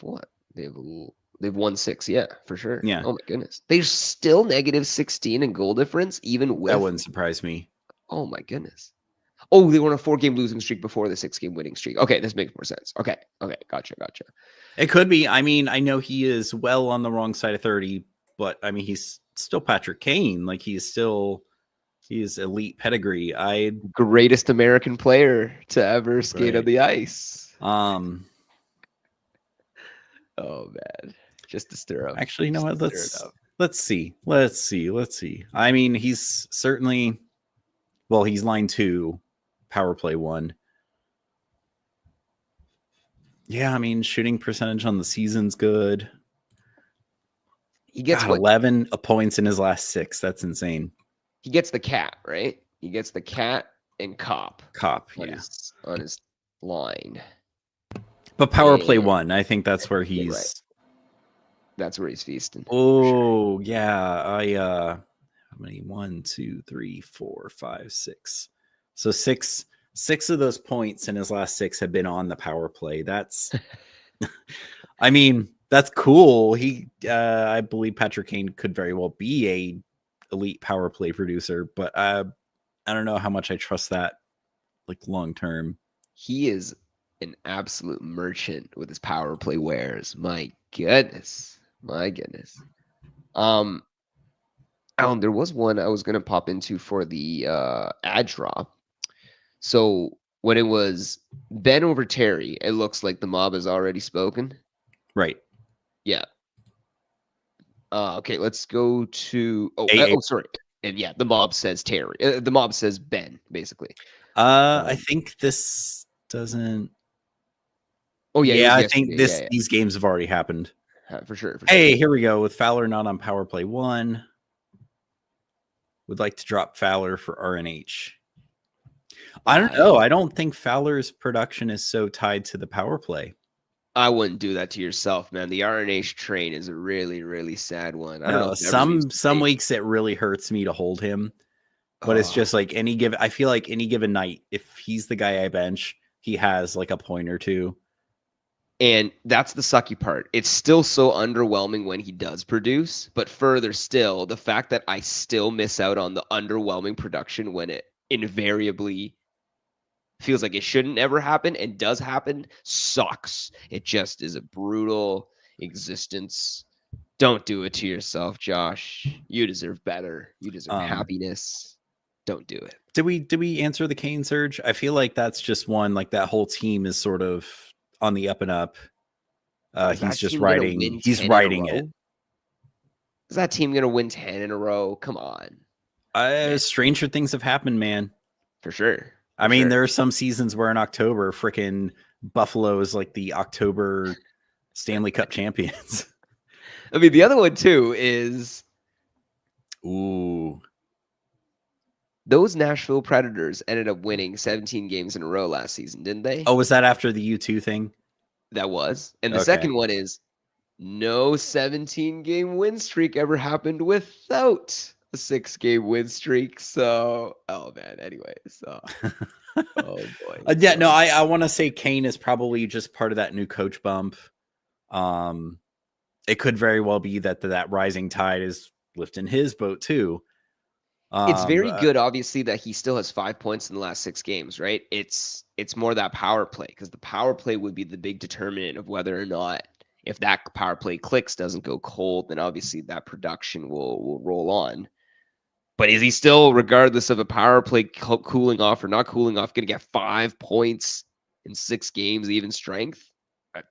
what? They've won 6, yeah, for sure. Yeah. Oh my goodness. They're still negative 16 in goal difference, even with. That wouldn't surprise me. Oh my goodness. Oh, they were on a 4-game losing streak before the 6-game winning streak. Okay, this makes more sense. Okay, gotcha. It could be. I mean, I know he is well on the wrong side of 30, but I mean, he's still Patrick Kane. Like, he is elite pedigree. Greatest American player to ever skate on the ice. Oh man, just to stir up. Actually, you know what? Let's see. I mean, he's certainly, well, he's line 2, power play 1. Yeah, I mean, shooting percentage on the season's good. He gets 11 points in his last 6. That's insane. He gets the cat, right? He gets the cat and Cop. On his line. But power play 1, I think that's where he's. Right. That's where he's feasting. Oh, sure. Yeah. How many? 1, 2, 3, 4, 5, 6. So six of those points in his last 6 have been on the power play. That's, I mean, that's cool. I believe Patrick Kane could very well be a elite power play producer, but I don't know how much I trust that, like, long term. He is an absolute merchant with his power play wares. My goodness. Alan, there was one I was gonna pop into for the ad drop. So when it was Ben over Terry, it looks like the mob has already spoken. Right. Yeah. Okay, let's go to sorry. And yeah, the mob says Terry. The mob says Ben, basically. I think this doesn't. Oh yeah. Yeah, I think these games have already happened. For sure. Hey, here we go with Fowler not on power play 1. Would like to drop Fowler for RNH. I don't know. I don't think Fowler's production is so tied to the power play. I wouldn't do that to yourself, man. The RNH train is a really, really sad one. I don't know. Some weeks it really hurts me to hold him, but it's just like I feel like any given night, if he's the guy I bench, he has like a point or two. And that's the sucky part. It's still so underwhelming when he does produce, but further still, the fact that I still miss out on the underwhelming production when it invariably feels like it shouldn't ever happen and does happen sucks. It just is a brutal existence. Don't do it to yourself, Josh. You deserve better. You deserve happiness. Don't do it. Did we answer the Kane surge? I feel like that's just one, like that whole team is sort of on the up and up. He's just riding it. Is that team going to win 10 in a row? Come on. Stranger things have happened, man. For sure. I mean, there are some seasons where in October, freaking Buffalo is like the October Stanley Cup champions. I mean, the other one too is those Nashville Predators ended up winning 17 games in a row last season, didn't they? Oh, was that after the U2 thing? That was. And the second one is no 17-game win streak ever happened without a 6-game win streak. So, oh man, anyway. So, oh boy. Yeah, no, I want to say Kane is probably just part of that new coach bump. It could very well be that rising tide is lifting his boat too. It's very good, obviously, that he still has 5 points in the last 6 games, right? It's more that power play, because the power play would be the big determinant of whether or not, if that power play clicks, doesn't go cold, then obviously that production will roll on. But is he still, regardless of a power play cooling off or not cooling off, going to get 5 points in 6 games, even strength? I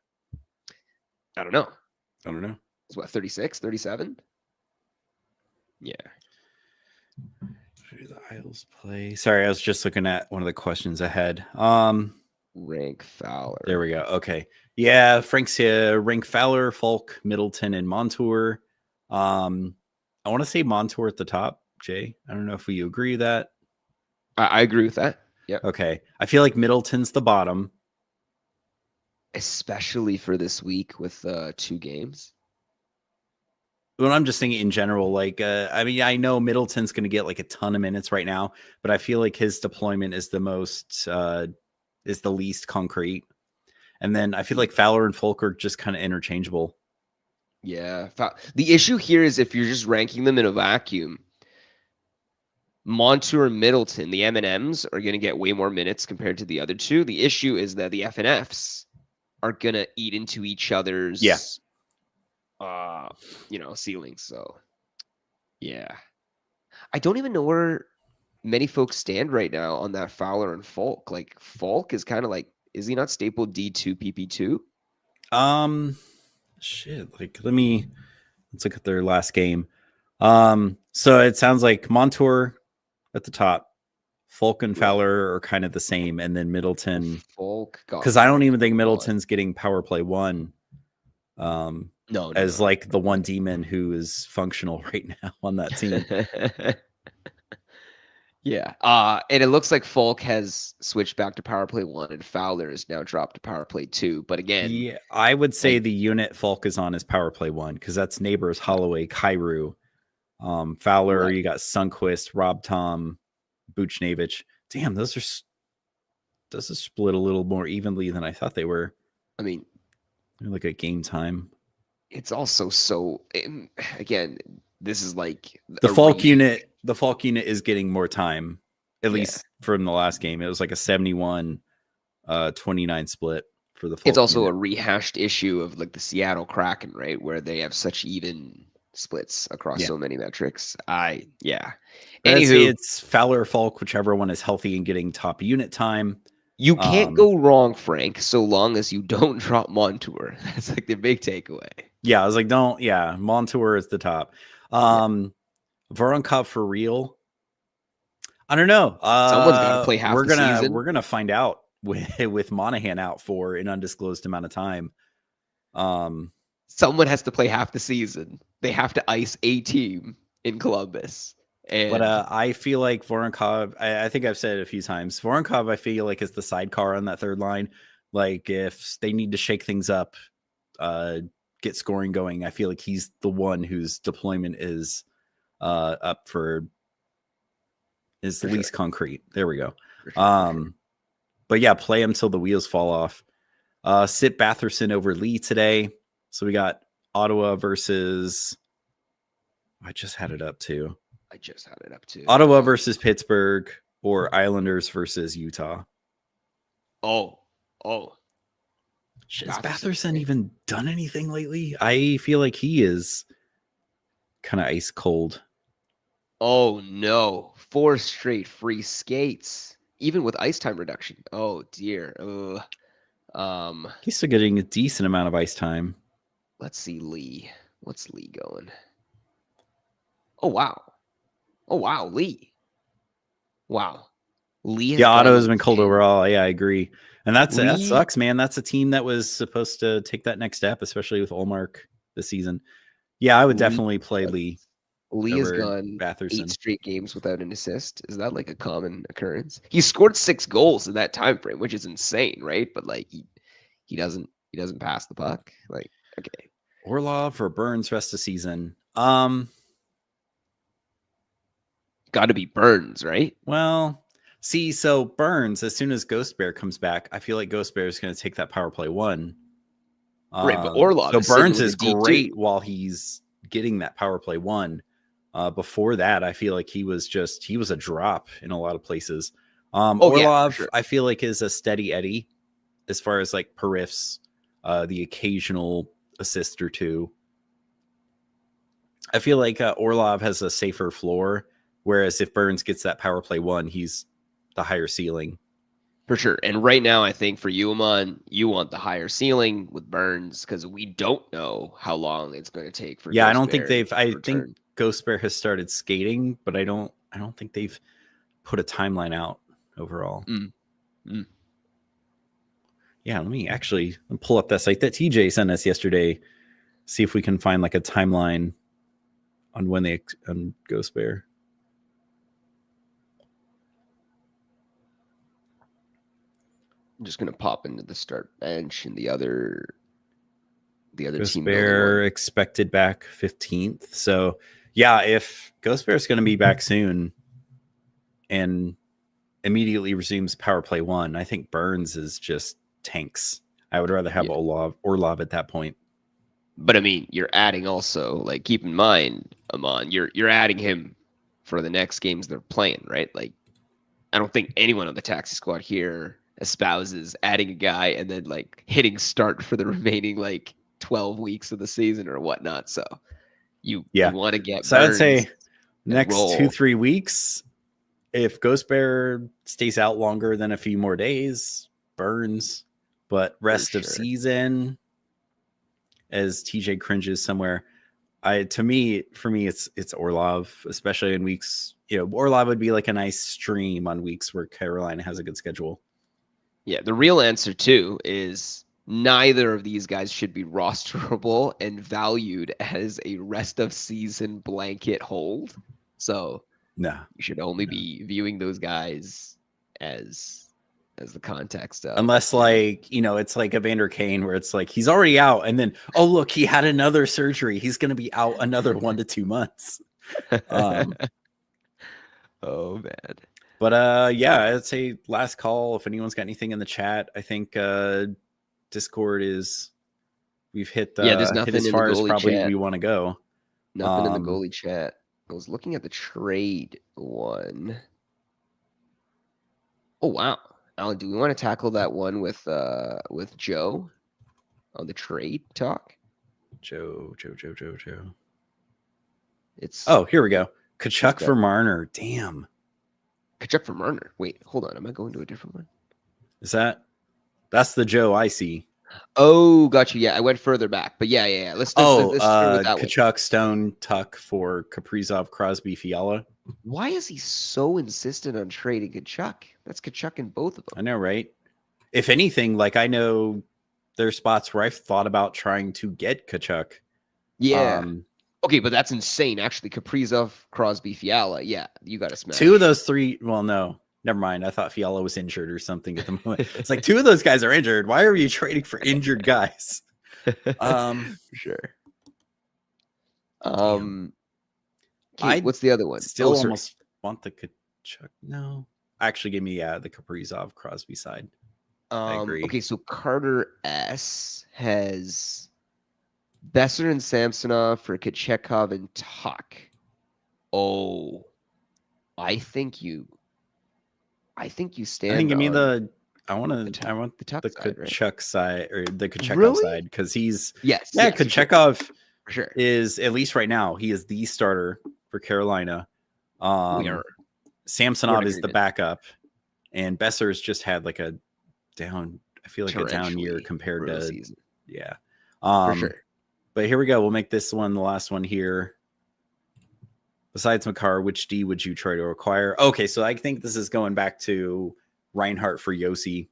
don't know. It's what, 36, 37? Yeah. Who the Isles play? Sorry, I was just looking at one of the questions ahead. Rank Fowler. There we go. Okay. Yeah, Frank's here. Rank Fowler, Falk, Middleton, and Montour. I want to say Montour at the top, Jay. I don't know if you agree with that. I agree with that. Yeah. Okay. I feel like Middleton's the bottom. Especially for this week with 2 games. Well, I'm just thinking in general, like, I mean, I know Middleton's going to get like a ton of minutes right now, but I feel like his deployment is the least concrete. And then I feel like Fowler and Falk are just kind of interchangeable. Yeah. The issue here is if you're just ranking them in a vacuum, Montour and Middleton, the M&Ms, are going to get way more minutes compared to the other two. The issue is that the FNFs are going to eat into each other's ceilings. So, yeah. I don't even know where many folks stand right now on that Fowler and Falk. Like, Falk is kind of like, is he not staple D2 PP2? Shit. Like, let's look at their last game. So it sounds like Montour at the top, Falk and Fowler are kind of the same, and then Middleton. Falk, because I don't even think Middleton's getting power play 1. No, like the one demon who is functional right now on that team. Yeah. And it looks like Falk has switched back to power play 1 and Fowler is now dropped to power play 2. But again, yeah, I would say the unit Falk is on is power play 1 because that's Neighbors, Holloway, Kyrou. Fowler, right. You got Sundqvist, Rob Tom, Buchnevich. Damn, those are split a little more evenly than I thought they were. I mean, like a game time. It's also so, again, this is like the Falk unit. The Falk unit is getting more time, at least from the last game. It was like a 71-29 split for the Falk It's also unit. A rehashed issue of like the Seattle Kraken, right? Where they have such even splits across so many metrics. Anywho, it's Fowler or Falk, whichever one is healthy and getting top unit time. You can't go wrong, Frank, so long as you don't drop Montour. That's like the big takeaway. Yeah, I was like, Montour is the top. Voronkov for real? I don't know. Someone's got to play half the season. We're gonna find out with Monahan out for an undisclosed amount of time. Someone has to play half the season. They have to ice a team in Columbus. But I feel like Voronkov, I think I've said it a few times, Voronkov, I feel like is the sidecar on that third line. Like if they need to shake things up, get scoring going, I feel like he's the one whose deployment is up for is the least concrete. There we go. But yeah, play him till the wheels fall off. Sit Batherson over Lee today. So we got Ottawa versus. I just had it up too. Ottawa versus Pittsburgh or Islanders versus Utah. Oh. Has Batherson even done anything lately? I feel like he is kind of ice cold. Oh no. 4 straight free skates. Even with ice time reduction. Oh dear. He's still getting a decent amount of ice time. Let's see Lee. What's Lee going? Oh wow, Lee. Wow. Lee has Otto's been cold overall. Yeah, I agree. And that sucks, man. That's a team that was supposed to take that next step, especially with Ullmark this season. Yeah, I would definitely play Lee. Lee has gone Batherson. 8 straight games without an assist. Is that like a common occurrence? He scored 6 goals in that time frame, which is insane, right? But like he doesn't pass the puck. Like, okay. Orlov or Burns rest of season. Got to be Burns, right? Well, see, so Burns, as soon as Ghost Bear comes back, I feel like Ghost Bear is going to take that power play 1. Right, but Orlov. So Burns is great while he's getting that power play 1. Before that, I feel like he was a drop in a lot of places. Orlov, sure. I feel like is a steady Eddie as far as like periffs, the occasional assist or 2. I feel like Orlov has a safer floor, whereas if Burns gets that power play 1, he's the higher ceiling. For sure. And right now, I think for you, Amon, you want the higher ceiling with Burns because we don't know how long it's going to take for. Yeah, I don't think they've. I think Ghost Bear has started skating, but I don't think they've put a timeline out overall. Yeah, let me actually pull up that site that TJ sent us yesterday. See if we can find like a timeline on when they on Ghost Bear. I'm just gonna pop into the start bench and the other Ghost team. Bear expected back 15th. So yeah, if Ghost Bear is going to be back soon and immediately resumes power play 1, I think Burns is just tanks. I would rather have Orlov at that point. But I mean, you're adding also, like, keep in mind, Amon, you're adding him for the next games they're playing, right? Like, I don't think anyone on the taxi squad here espouses adding a guy and then like hitting start for the remaining like 12 weeks of the season or whatnot. So you want to get. So I would say next 2-3 weeks, if Ghost Bear stays out longer than a few more days, Burns. But rest of season, as TJ cringes somewhere, for me, it's Orlov, especially in weeks. Orlov would be like a nice stream on weeks where Carolina has a good schedule. Yeah, the real answer too is neither of these guys should be rosterable and valued as a rest of season blanket hold. So you should only be viewing those guys as the context of, unless like it's like Evander Kane where it's like he's already out and then look, he had another surgery, he's going to be out another 1 to 2 months. Oh man. But I'd say last call if anyone's got anything in the chat. I think Discord we've hit there's nothing hit as far as probably chat. We want to go. Nothing in the goalie chat. I was looking at the trade one. Oh wow. Alan, do we want to tackle that one with Joe on the trade talk? Joe. It's here we go. Tkachuk for Marner. Damn. Tkachuk for Marner. Wait, hold on. Am I going to a different one? That's the Joe I see. Oh, got you. Yeah, I went further back, but yeah. Let's start with that Tkachuk, one. Stone, Tuck for Kaprizov, Crosby, Fiala. Why is he so insistent on trading Tkachuk? That's Tkachuk in both of them. I know, right? If anything, like I know there's spots where I've thought about trying to get Tkachuk. Yeah. Okay, but that's insane. Actually, Kaprizov, Crosby, Fiala. Yeah, you got to smash. 2 of those 3. Well, no, never mind. I thought Fiala was injured or something at the moment. It's like 2 of those guys are injured. Why are you trading for injured guys? For sure. What's the other one? Still almost want the Tkachuk. No, actually, give me the Kaprizov, Crosby side. I agree. Okay, so Carter S has Besser and Samsonov for Kochetkov and Tuck. Oh, I think you stand give me on I want the Tuck side, right? Kachuk side or the Kochetkov Really? side because he's Yes. Kochetkov for sure. is, at least right now, he is the starter for Carolina. Samsonov is the backup, and Besser's just had like a down. I feel like a down year compared to season. Yeah. For sure. But here we go. We'll make this one the last one here. Besides Makar, which D would you try to acquire? Okay, so I think this is going back to Reinhardt for Josi.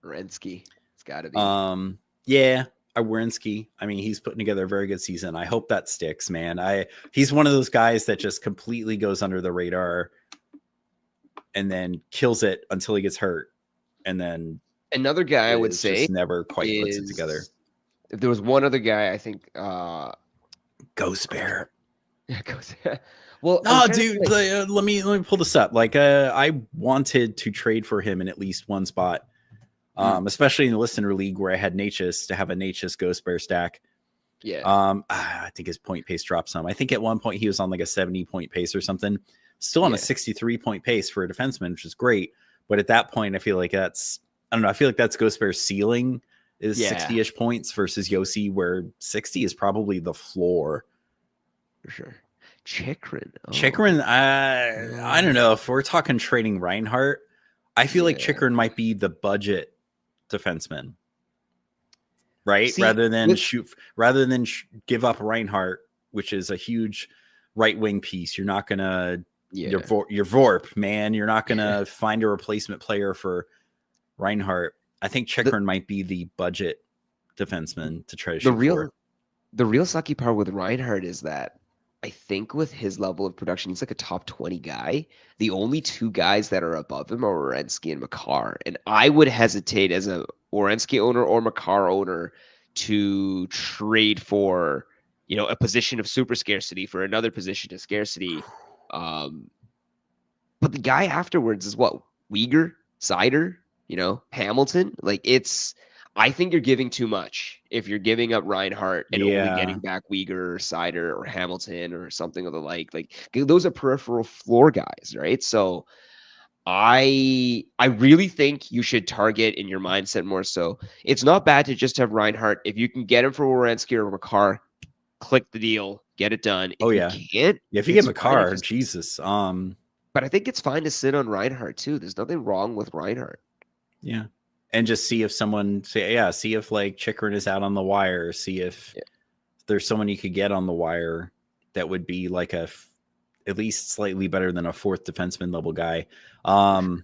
Werenski. It's got to be. Yeah, Werenski. I mean, he's putting together a very good season. I hope that sticks, man. He's one of those guys that just completely goes under the radar and then kills it until he gets hurt. And then another guy I would say just never quite puts it together. If there was one other guy, I think Ghost Bear. Well, no, dude, let me pull this up. Like, I wanted to trade for him in at least one spot, especially in the listener league where I had Natchez to have a Natchez Ghost Bear stack. Yeah. I think his point pace dropped some. I think at one point he was on like a 70 point pace or something. Still on a 63 point pace for a defenseman, which is great. But at that point, I feel like I don't know. I feel like that's Ghost Bear's ceiling is 60-ish points versus Josi, where 60 is probably the floor. For sure. Chychrun. I don't know. If we're talking trading Reinhardt, I feel like Chychrun might be the budget defenseman, right? See, rather than give up Reinhardt, which is a huge right wing piece. You're not gonna you're Vorp, man. You're not gonna find a replacement player for Reinhardt. I think Chychrun might be the budget defenseman to try to shoot for. The real sucky part with Reinhardt is that I think with his level of production, he's like a top 20 guy. The only two guys that are above him are Werenski and Makar. And I would hesitate as a Werenski owner or Makar owner to trade for, a position of super scarcity for another position of scarcity. But the guy afterwards is what? Weegar? Seider? Hamilton? I think you're giving too much if you're giving up Reinhardt and only getting back Weegar or Seider or Hamilton or something of the like. Those are peripheral floor guys, right? So I really think you should target in your mindset more so. It's not bad to just have Reinhardt. If you can get him for Werenski or Makar, click the deal, get it done. If you can't, if you get Makar, Jesus. But I think it's fine to sit on Reinhardt too. There's nothing wrong with Reinhardt. Yeah. And just see if someone see if like Chychrun is out on the wire. See if there's someone you could get on the wire that would be like at least slightly better than a fourth defenseman level guy. Timo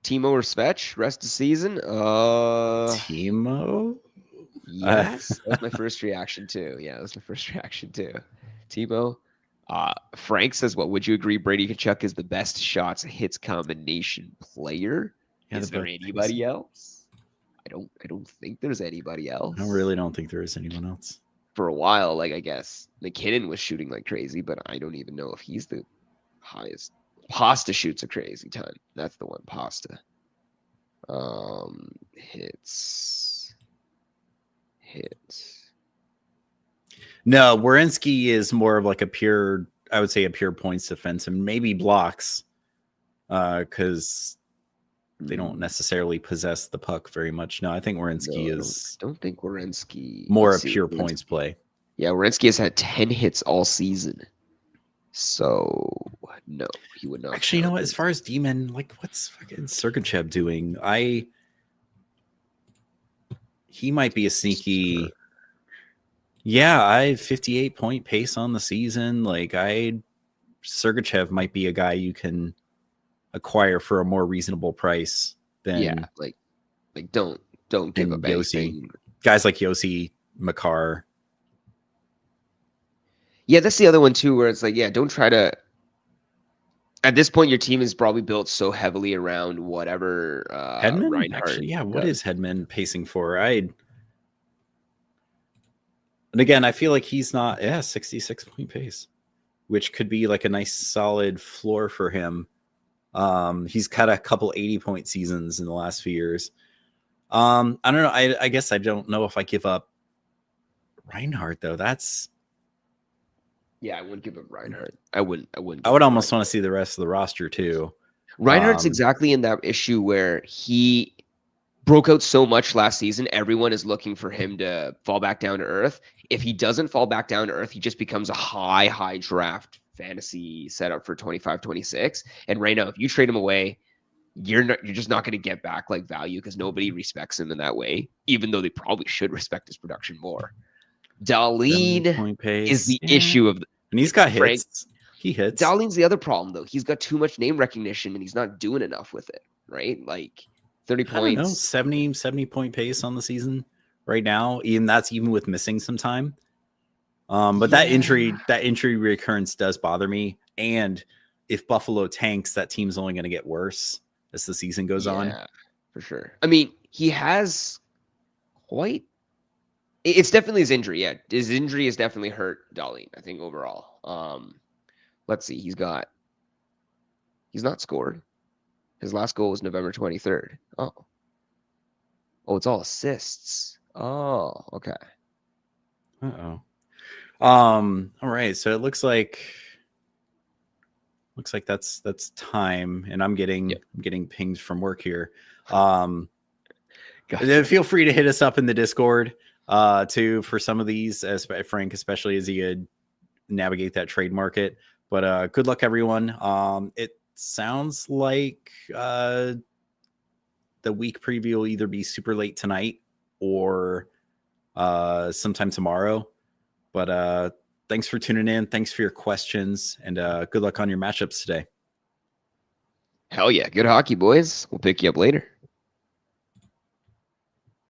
or Svech rest of season. Timo. Yes, that was my first reaction too. Timo. Frank says, "What would you agree? Brady Tkachuk is the best shots hits combination player." Is there anybody else? I don't think there's anybody else. I really don't think there is anyone else. For a while, I guess McKinnon was shooting like crazy, but I don't even know if he's the highest. Pasta shoots a crazy ton. That's the one. Pasta. Hits. No, Werenski is more of like a pure points defense and maybe blocks, because they don't necessarily possess the puck very much. No, I think Werenski is. Don't think Werenski more a pure points play. Yeah, Werenski has had 10 hits all season. So no, he would not. Actually, you know what? As far as Demon, what's fucking Sergachev doing? He might be a sneaky. Yeah, I have 58 point pace on the season. Sergachev might be a guy you can acquire for a more reasonable price than don't give up anything. Guys like Josi, Makar. Yeah, that's the other one too, where it's don't try to. At this point, your team is probably built so heavily around whatever Hedman. Reinhardt Actually, what is Hedman pacing for? And again, I feel like he's not 66 point pace, which could be like a nice solid floor for him. He's got a couple 80 point seasons in the last few years. I don't know. I guess I don't know if I give up Reinhart though. That's I wouldn't give up Reinhart. I wouldn't. I would almost want to see the rest of the roster too. Reinhardt's exactly in that issue where he broke out so much last season. Everyone is looking for him to fall back down to earth. If he doesn't fall back down to earth, he just becomes a high draft fantasy setup for 25, 26. And right now, if you trade him away, you're just not going to get back like value because nobody respects him in that way, even though they probably should respect his production more. Dahlin is the issue of and he's got hits. He hits. Dahlin's the other problem though. He's got too much name recognition and he's not doing enough with it, right? Like 30 points. I don't know, 70 point pace on the season right now. Even with missing some time. But that injury recurrence does bother me. And if Buffalo tanks, that team's only going to get worse as the season goes on. For sure. I mean, he has it's definitely his injury. Yeah, his injury has definitely hurt Dahlin, I think, overall. Let's see. He's not scored. His last goal was November 23rd. Oh, it's all assists. Oh, okay. All right. So it looks like that's time, and I'm getting pinged from work here. Feel free to hit us up in the Discord too for some of these, as Frank, especially as he navigate that trade market. But good luck, everyone. It sounds like the week preview will either be super late tonight or sometime tomorrow. But thanks for tuning in. Thanks for your questions, and good luck on your matchups today. Hell yeah. Good hockey, boys. We'll pick you up later.